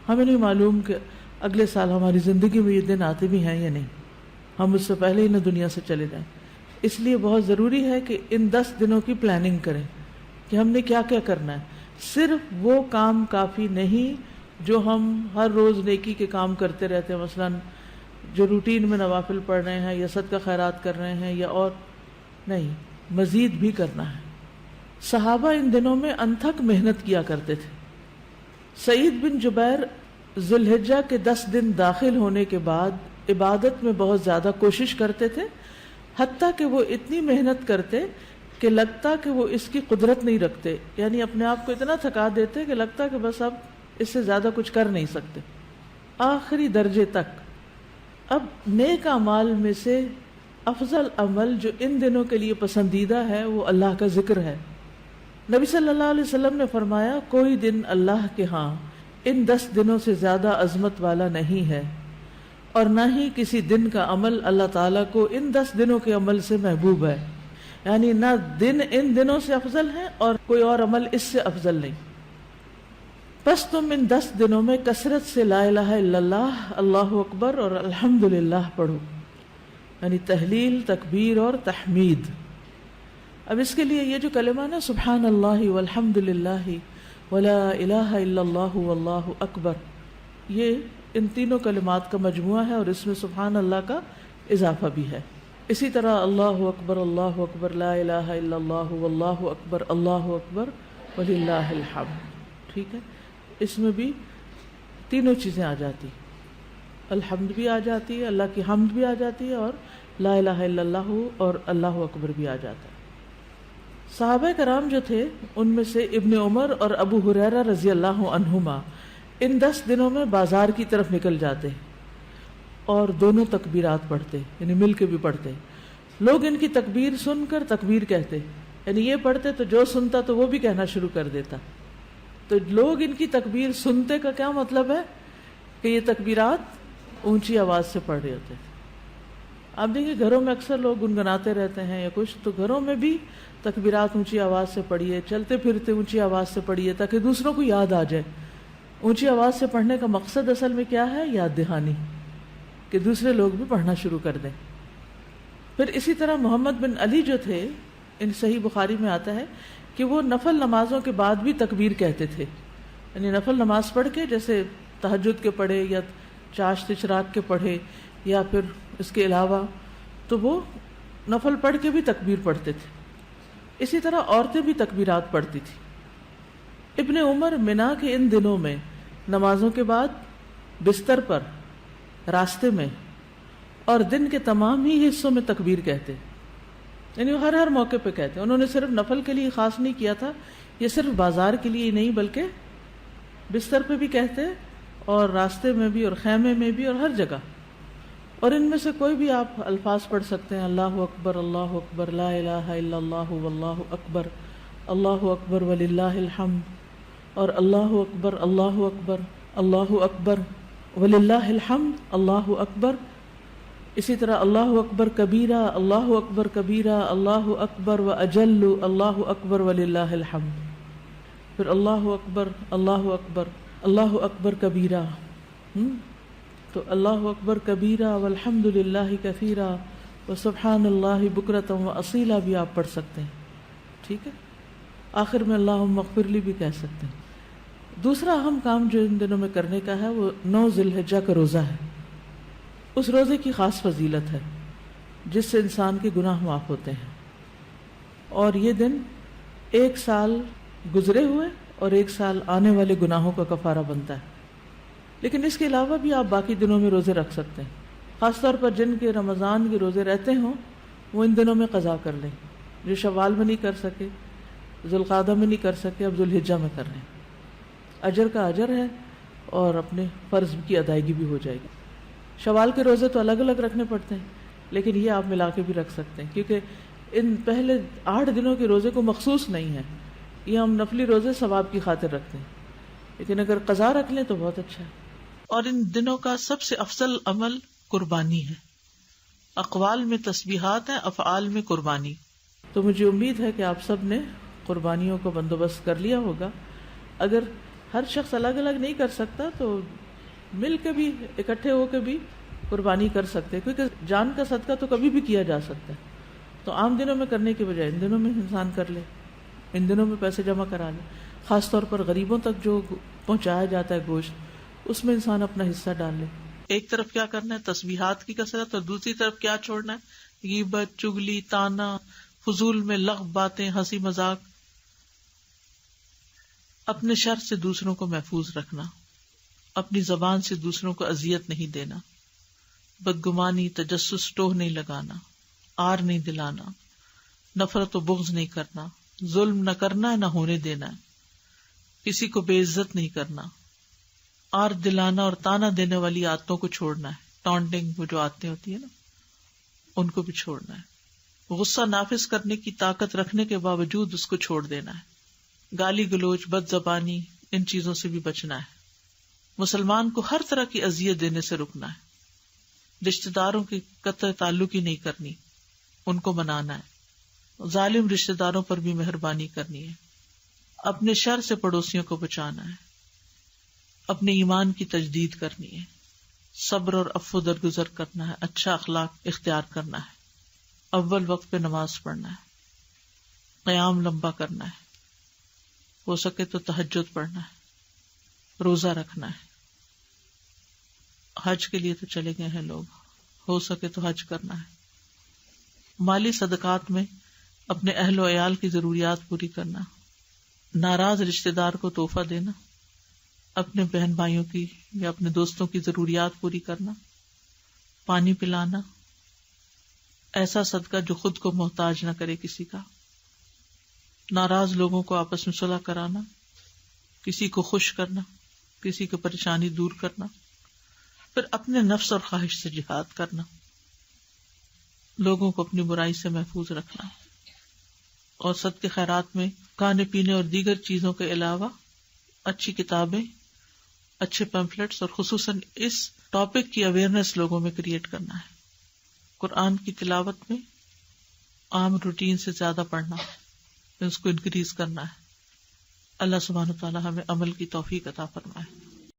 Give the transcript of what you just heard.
ہمیں نہیں معلوم کہ اگلے سال ہماری زندگی میں یہ دن آتے بھی ہیں یا نہیں، ہم اس سے پہلے ہی نہ دنیا سے چلے جائیں. اس لیے بہت ضروری ہے کہ ان 10 دنوں کی پلاننگ کریں کہ ہم نے کیا کیا کرنا ہے. صرف وہ کام کافی نہیں جو ہم ہر روز نیکی کے کام کرتے رہتے ہیں، مثلا جو روٹین میں نوافل پڑھ رہے ہیں یا صدقہ خیرات کر رہے ہیں یا اور نہیں، مزید بھی کرنا ہے. صحابہ ان دنوں میں انتھک محنت کیا کرتے تھے. سعید بن جبیر ذو الحجہ کے 10 دن داخل ہونے کے بعد عبادت میں بہت زیادہ کوشش کرتے تھے، حتیٰ کہ وہ اتنی محنت کرتے کہ لگتا کہ وہ اس کی قدرت نہیں رکھتے، یعنی اپنے آپ کو اتنا تھکا دیتے کہ لگتا کہ بس اب اس سے زیادہ کچھ کر نہیں سکتے، آخری درجے تک. اب نیک اعمال میں سے افضل عمل جو ان دنوں کے لیے پسندیدہ ہے وہ اللہ کا ذکر ہے. نبی صلی اللہ علیہ وسلم نے فرمایا کوئی دن اللہ کے ہاں ان 10 دنوں سے زیادہ عظمت والا نہیں ہے، اور نہ ہی کسی دن کا عمل اللہ تعالیٰ کو ان 10 دنوں کے عمل سے محبوب ہے. یعنی نہ دن ان دنوں سے افضل ہے اور کوئی اور عمل اس سے افضل نہیں. بس تم ان 10 دنوں میں کثرت سے لا الہ الا اللہ، اللہ اکبر اور الحمدللہ پڑھو، یعنی تحلیل، تکبیر اور تحمید. اب اس کے لیے یہ جو کلمہ نا سبحان اللہ والحمدللہ ولا الہ الا اللہ واللہ اکبر، یہ ان تینوں کلمات کا مجموعہ ہے اور اس میں سبحان اللہ کا اضافہ بھی ہے. اسی طرح اللہ اکبر لا الہ الا اللہ واللہ اکبر وللہ الحمد. ٹھیک ہے، اس میں بھی تینوں چیزیں آ جاتی، الحمد بھی آ جاتی ہے، اللہ کی حمد بھی آ جاتی ہے، اور لا الہ الا اللہ اور اللہ اکبر بھی آ جاتا ہے. صحابہ کرام جو تھے ان میں سے ابن عمر اور ابو ہریرہ رضی اللہ عنہما ان 10 دنوں میں بازار کی طرف نکل جاتے اور دونوں تکبیرات پڑھتے، یعنی مل کے بھی پڑھتے. لوگ ان کی تکبیر سن کر تکبیر کہتے، یعنی یہ پڑھتے تو جو سنتا تو وہ بھی کہنا شروع کر دیتا. تو لوگ ان کی تکبیر سنتے کا کیا مطلب ہے کہ یہ تکبیرات اونچی آواز سے پڑھ رہے ہوتے تھے. آپ دیکھیں گھروں میں اکثر لوگ گنگناتے رہتے ہیں یا کچھ، تو گھروں میں بھی تکبیرات اونچی آواز سے پڑھیے، چلتے پھرتے اونچی آواز سے پڑھیے تاکہ دوسروں کو یاد آ جائے. اونچی آواز سے پڑھنے کا مقصد اصل میں کیا ہے؟ یاد دہانی، کہ دوسرے لوگ بھی پڑھنا شروع کر دیں. پھر اسی طرح محمد بن علی جو تھے، ان صحیح بخاری میں آتا ہے کہ وہ نفل نمازوں کے بعد بھی تکبیر کہتے تھے. یعنی نفل نماز پڑھ کے، جیسے تہجد کے پڑھے یا چاشت اشراق کے پڑھے یا پھر اس کے علاوہ، تو وہ نفل پڑھ کے بھی تکبیر پڑھتے تھے. اسی طرح عورتیں بھی تکبیرات پڑھتی تھی. ابن عمر منا کے ان دنوں میں نمازوں کے بعد بستر پر، راستے میں اور دن کے تمام ہی حصوں میں تکبیر کہتے، یعنی وہ ہر موقع پہ کہتے. انہوں نے صرف نفل کے لیے خاص نہیں کیا تھا، یہ صرف بازار کے لیے ہی نہیں بلکہ بستر پہ بھی کہتے اور راستے میں بھی اور خیمے میں بھی اور ہر جگہ. اور ان میں سے کوئی بھی آپ الفاظ پڑھ سکتے ہیں، اللہ اکبر لا الہ الا اللہ واللہ اکبر وللہ الحمد، اور اللہ اکبر وللہ الحمد، اللہ اکبر. اسی طرح اللہ اکبر کبیرہ، اللہ اکبر و اجل، اللہ اکبر وللہ الحمد. پھر اللہ اکبر کبیرہ، تو اللہ اکبر کبیرہ والحمد للہ کثیرہ وسبحان اللہ بکرۃ واصیلا بھی آپ پڑھ سکتے ہیں. ٹھیک ہے، آخر میں اللہم اغفر لی بھی کہہ سکتے ہیں. دوسرا اہم کام جو ان دنوں میں کرنے کا ہے وہ 9 ذی الحجہ کا روزہ ہے. اس روزے کی خاص فضیلت ہے جس سے انسان کے گناہ معاف ہوتے ہیں، اور یہ دن 1 سال گزرے ہوئے اور 1 سال آنے والے گناہوں کا کفارہ بنتا ہے. لیکن اس کے علاوہ بھی آپ باقی دنوں میں روزے رکھ سکتے ہیں. خاص طور پر جن کے رمضان کے روزے رہتے ہوں وہ ان دنوں میں قضا کر لیں. جو شوال میں نہیں کر سکے، ذوالقعدہ میں نہیں کر سکے، اب ذوالحجہ میں کر لیں. اجر کا اجر ہے اور اپنے فرض کی ادائیگی بھی ہو جائے گی. شوال کے روزے تو الگ الگ رکھنے پڑتے ہیں، لیکن یہ آپ ملا کے بھی رکھ سکتے ہیں، کیونکہ ان پہلے 8 دنوں کے روزے کو مخصوص نہیں ہے، یہ ہم نفلی روزے ثواب کی خاطر رکھتے ہیں. لیکن اگر قضا رکھ لیں تو بہت اچھا ہے. اور ان دنوں کا سب سے افضل عمل قربانی ہے. اقوال میں تسبیحات ہیں، افعال میں قربانی. تو مجھے امید ہے کہ آپ سب نے قربانیوں کا بندوبست کر لیا ہوگا. اگر ہر شخص الگ الگ نہیں کر سکتا، تو مل کے بھی اکٹھے ہو کے بھی قربانی کر سکتے، کیونکہ جان کا صدقہ تو کبھی بھی کیا جا سکتا ہے. تو عام دنوں میں کرنے کے بجائے ان دنوں میں انسان کر لے، ان دنوں میں پیسے جمع کرا لے. خاص طور پر غریبوں تک جو پہنچایا جاتا ہے گوشت، اس میں انسان اپنا حصہ ڈال لے. ایک طرف کیا کرنا ہے تسبیحات کی کثرت، اور دوسری طرف کیا چھوڑنا ہے غیبت، چگلی، تانا، فضول میں لغو باتیں، ہنسی مذاق. اپنے شر سے دوسروں کو محفوظ رکھنا، اپنی زبان سے دوسروں کو اذیت نہیں دینا، بدگمانی، تجسس، ٹوہ نہیں لگانا، آر نہیں دلانا، نفرت و بغض نہیں کرنا، ظلم نہ کرنا ہے نہ ہونے دینا ہے، کسی کو بے عزت نہیں کرنا، آر دلانا اور تانا دینے والی عادتوں کو چھوڑنا ہے. ٹانٹنگ، وہ جو عادتیں ہوتی ہیں نا، ان کو بھی چھوڑنا ہے. غصہ نافذ کرنے کی طاقت رکھنے کے باوجود اس کو چھوڑ دینا ہے. گالی گلوچ، بد زبانی، ان چیزوں سے بھی بچنا ہے. مسلمان کو ہر طرح کی اذیت دینے سے رکنا ہے. رشتہ داروں کی قطع تعلق ہی نہیں کرنی، ان کو منانا ہے. ظالم رشتہ داروں پر بھی مہربانی کرنی ہے. اپنے شر سے پڑوسیوں کو بچانا ہے. اپنے ایمان کی تجدید کرنی ہے. صبر اور عفو درگزر کرنا ہے. اچھا اخلاق اختیار کرنا ہے. اول وقت پہ نماز پڑھنا ہے. قیام لمبا کرنا ہے. ہو سکے تو تہجد پڑھنا ہے. روزہ رکھنا ہے. حج کے لیے تو چلے گئے ہیں لوگ، ہو سکے تو حج کرنا ہے. مالی صدقات میں اپنے اہل و عیال کی ضروریات پوری کرنا. ناراض رشتہ دار کو تحفہ دینا. اپنے بہن بھائیوں کی یا اپنے دوستوں کی ضروریات پوری کرنا. پانی پلانا. ایسا صدقہ جو خود کو محتاج نہ کرے کسی کا. ناراض لوگوں کو آپس میں صلح کرانا. کسی کو خوش کرنا، کسی کو پریشانی دور کرنا. پھر اپنے نفس اور خواہش سے جہاد کرنا. لوگوں کو اپنی برائی سے محفوظ رکھنا. اور صدقے خیرات میں کھانے پینے اور دیگر چیزوں کے علاوہ اچھی کتابیں، اچھے پیمفلیٹس اور خصوصاً اس ٹاپک کی اویئرنیس لوگوں میں کریٹ کرنا ہے. قرآن کی تلاوت میں عام روٹین سے زیادہ پڑھنا، اس کو انکریز کرنا ہے. اللہ سبحانہ و تعالی ہمیں عمل کی توفیق عطا فرمائے.